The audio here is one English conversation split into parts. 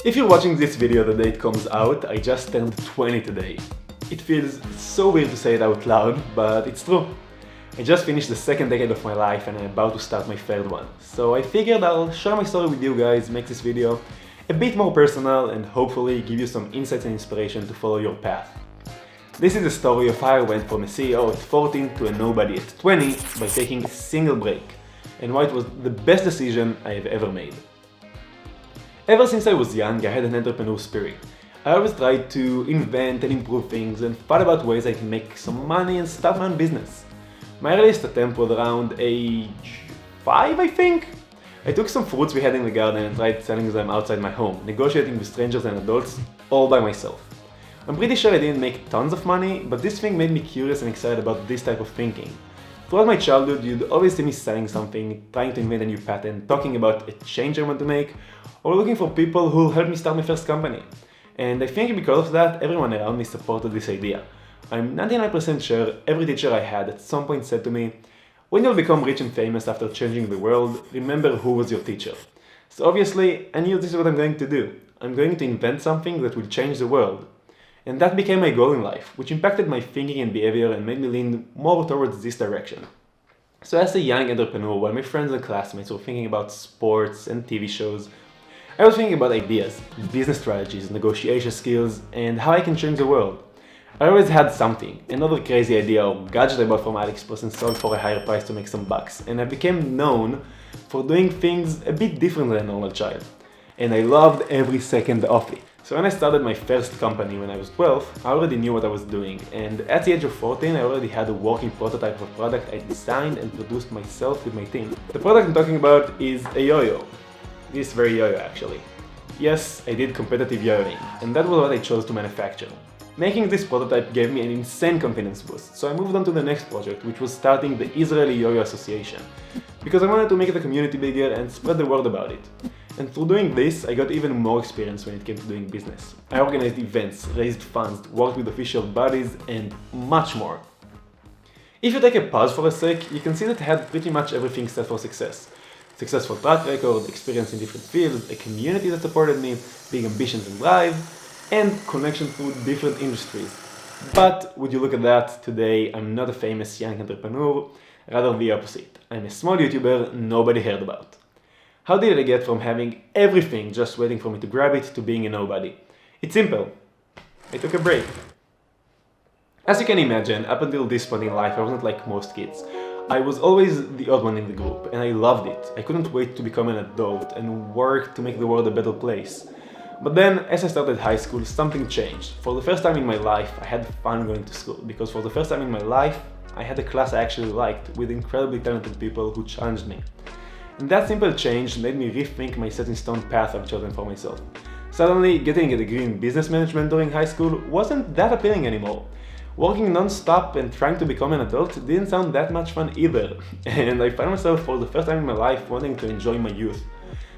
If you're watching this video the day it comes out, I just turned 20 today. It feels so weird to say it out loud, but it's true. I just finished the second decade of my life and I'm about to start my third one. So I figured I'll share my story with you guys, make this video a bit more personal and hopefully give you some insights and inspiration to follow your path. This is the story of how I went from a CEO at 14 to a nobody at 20 by taking a single break, and why it was the best decision I have ever made. Ever since I was young, I had an entrepreneur spirit. I always tried to invent and improve things and thought about ways I can make some money and start my own business. My earliest attempt was around age 5, I think. I took some fruits we had in the garden and tried selling them outside my home, negotiating with strangers and adults all by myself. I'm pretty sure I didn't make tons of money, but this thing made me curious and excited about this type of thinking. Throughout my childhood, you'd always see me selling something, trying to invent a new patent, talking about a change I want to make, or looking for people who'll help me start my first company. And I think because of that, everyone around me supported this idea. I'm 99% sure every teacher I had at some point said to me, "When you'll become rich and famous after changing the world, remember who was your teacher." So obviously, I knew this is what I'm going to do. I'm going to invent something that will change the world. And that became my goal in life, which impacted my thinking and behavior and made me lean more towards this direction. So as a young entrepreneur, while my friends and classmates were thinking about sports and TV shows, I was thinking about ideas, business strategies, negotiation skills, and how I can change the world. I always had something, another crazy idea or gadget I bought from AliExpress and sold for a higher price to make some bucks, and I became known for doing things a bit different than a normal child. And I loved every second of it. So when I started my first company when I was 12, I already knew what I was doing, and at the age of 14 I already had a working prototype of a product I designed and produced myself with my team. The product I'm talking about is a yo-yo. This very yo-yo actually. Yes, I did competitive yo-yoing, and that was what I chose to manufacture. Making this prototype gave me an insane confidence boost, so I moved on to the next project, which was starting the Israeli Yo-Yo Association, because I wanted to make the community bigger and spread the word about it. And through doing this, I got even more experience when it came to doing business. I organized events, raised funds, worked with official bodies, and much more. If you take a pause for a sec, you can see that I had pretty much everything set for success. Successful track record, experience in different fields, a community that supported me, big ambitions and drive, and connection through different industries. But would you look at that, today I'm not a famous young entrepreneur, rather the opposite. I'm a small YouTuber nobody heard about. How did I get from having everything just waiting for me to grab it to being a nobody? It's simple. I took a break. As you can imagine, up until this point in life I wasn't like most kids. I was always the odd one in the group, and I loved it. I couldn't wait to become an adult and work to make the world a better place. But then, as I started high school, something changed. For the first time in my life, I had fun going to school, because for the first time in my life, I had a class I actually liked, with incredibly talented people who challenged me. And that simple change made me rethink my set-in-stone path I've chosen for myself. Suddenly, getting a degree in business management during high school wasn't that appealing anymore. Working non-stop and trying to become an adult didn't sound that much fun either, and I found myself for the first time in my life wanting to enjoy my youth.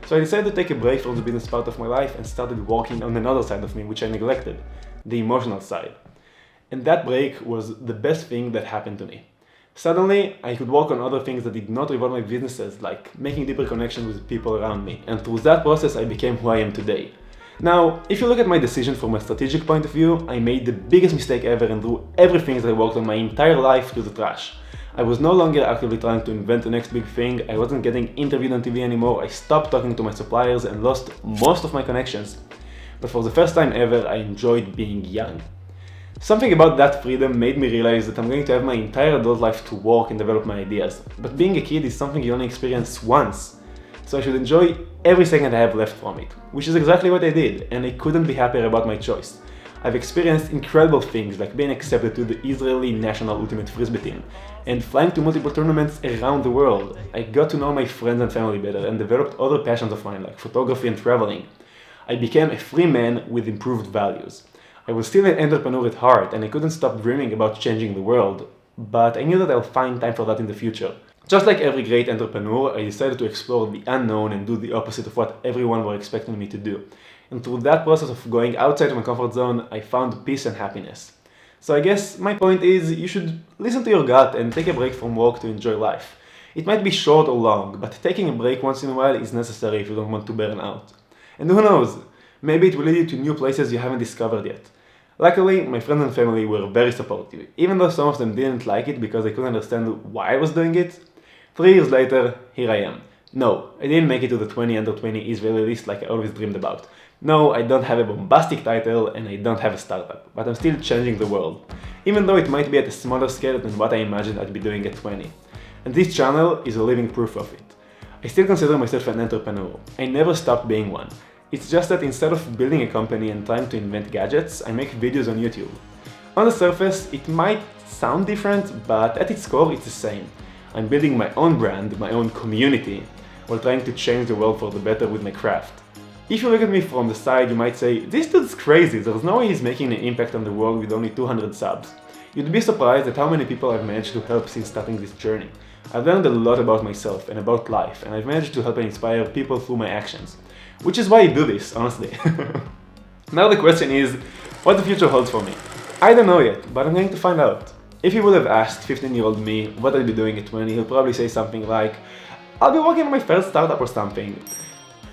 So I decided to take a break from the business part of my life and started working on another side of me which I neglected, the emotional side. And that break was the best thing that happened to me. Suddenly, I could work on other things that did not involve my businesses, like making deeper connections with people around me, and through that process I became who I am today. Now, if you look at my decision from a strategic point of view, I made the biggest mistake ever and threw everything that I worked on my entire life to the trash. I was no longer actively trying to invent the next big thing, I wasn't getting interviewed on TV anymore, I stopped talking to my suppliers and lost most of my connections. But for the first time ever, I enjoyed being young. Something about that freedom made me realize that I'm going to have my entire adult life to work and develop my ideas. But being a kid is something you only experience once. So I should enjoy every second I have left from it, which is exactly what I did, and I couldn't be happier about my choice. I've experienced incredible things like being accepted to the Israeli national ultimate frisbee team and flying to multiple tournaments around the world. I got to know my friends and family better and developed other passions of mine like photography and traveling. I became a free man with improved values. I was still an entrepreneur at heart and I couldn't stop dreaming about changing the world, but I knew that I'll find time for that in the future. Just like every great entrepreneur, I decided to explore the unknown and do the opposite of what everyone were expecting me to do. And through that process of going outside of my comfort zone, I found peace and happiness. So I guess my point is, you should listen to your gut and take a break from work to enjoy life. It might be short or long, but taking a break once in a while is necessary if you don't want to burn out. And who knows, Maybe it will lead you to new places you haven't discovered yet. Luckily, my friends and family were very supportive, even though some of them didn't like it because they couldn't understand why I was doing it. 3 years later, here I am. No, I didn't make it to the 20 under 20 Israeli list like I always dreamed about. No, I don't have a bombastic title and I don't have a startup, but I'm still changing the world, even though it might be at a smaller scale than what I imagined I'd be doing at 20. And this channel is a living proof of it. I still consider myself an entrepreneur. I never stopped being one. It's just that instead of building a company and trying to invent gadgets, I make videos on YouTube. On the surface, it might sound different, but at its core, it's the same. I'm building my own brand, my own community, while trying to change the world for the better with my craft. If you look at me from the side, you might say, this dude's crazy, there's no way he's making an impact on the world with only 200 subs. You'd be surprised at how many people I've managed to help since starting this journey. I've learned a lot about myself and about life, and I've managed to help and inspire people through my actions. Which is why I do this, honestly. Now the question is, what the future holds for me? I don't know yet, but I'm going to find out. If you would have asked 15-year-old me what I'd be doing at 20, he'll probably say something like, I'll be working on my first startup or something.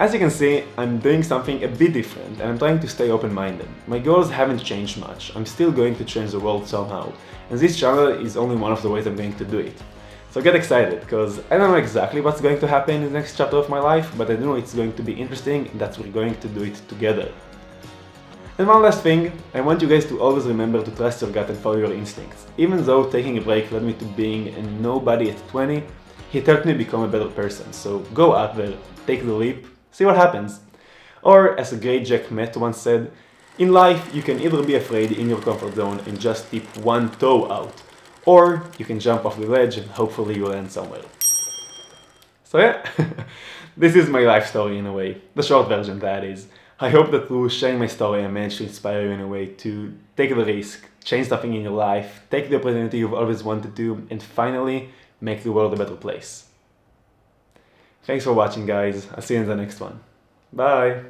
As you can see, I'm doing something a bit different and I'm trying to stay open-minded. My goals haven't changed much, I'm still going to change the world somehow, and this channel is only one of the ways I'm going to do it. So get excited, because I don't know exactly what's going to happen in the next chapter of my life, but I know it's going to be interesting and that we're going to do it together. And one last thing, I want you guys to always remember to trust your gut and follow your instincts. Even though taking a break led me to being a nobody at 20, it helped me become a better person. So go out there, take the leap, see what happens. Or, as a great Jack Met once said, in life you can either be afraid in your comfort zone and just tip one toe out, or you can jump off the ledge and hopefully you'll land somewhere. So yeah, this is my life story in a way, the short version that is. I hope that through sharing my story I managed to inspire you in a way to take the risk, change something in your life, take the opportunity you've always wanted to, and finally make the world a better place. Thanks for watching, guys. I'll see you in the next one. Bye!